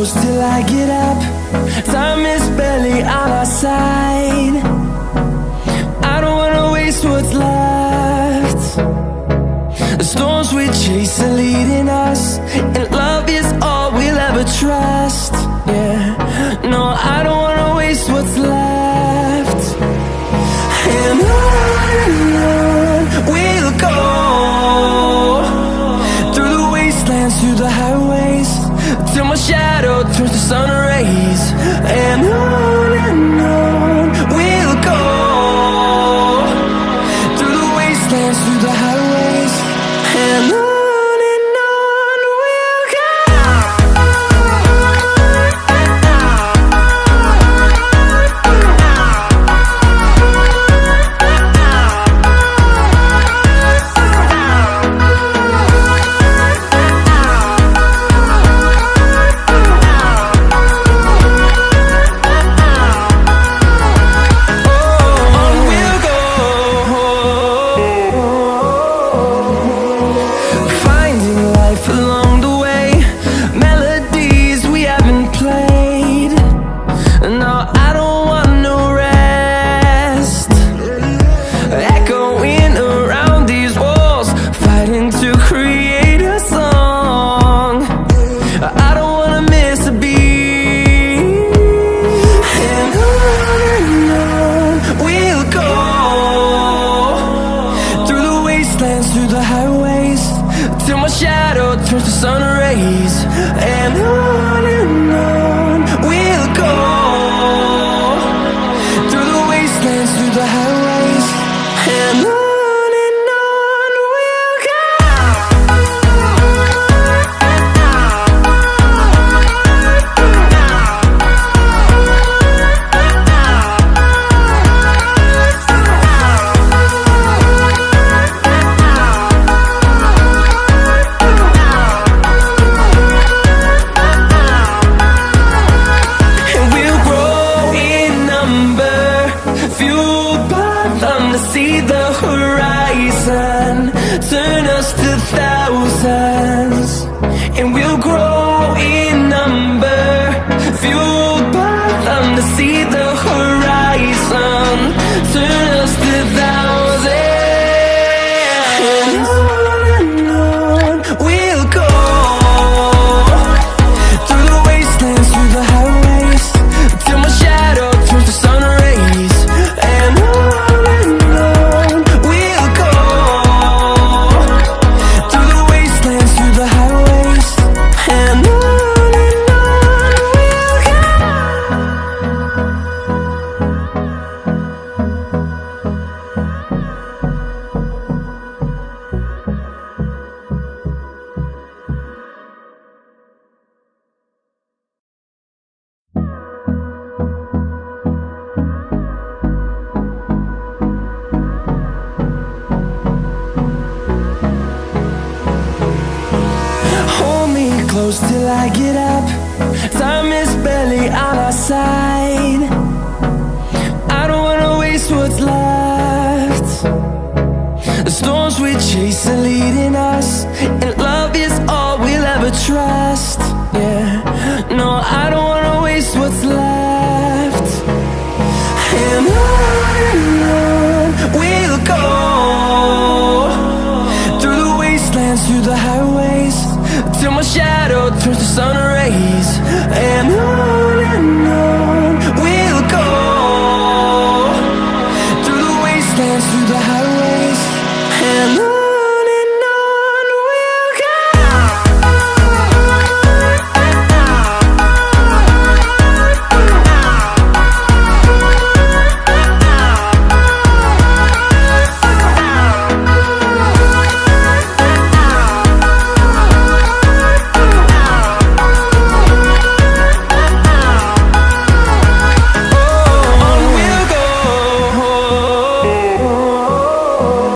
close till I get up. Time is barely on our side. I don't wanna waste what's left. The storms we chase are leading us, and love is all we'll ever trust. Yeah, no, I don't wanna waste what's left. And on we'll go, through the wastelands, through the highways, till my shadow turns to sun rays. And on we'll go, through the wastelands, through the highways, and on we'll go. Through the highways, till my shadow turns to sun rays. And on we'll go, through the wastelands, through the highways, and on we'll go. See the horizon, turn us to thousands, and we'll grow in number, fueled by them. To see the horizon, turn us to thousands, and on we'll go, through the wastelands, through the highways, till my shadow turns to sun rays. And close till I get up. Time is barely on our side. I don't wanna waste what's left. The storms we chase are leading us, and love is all we'll ever trust. Yeah, no, I don't wanna waste what's left.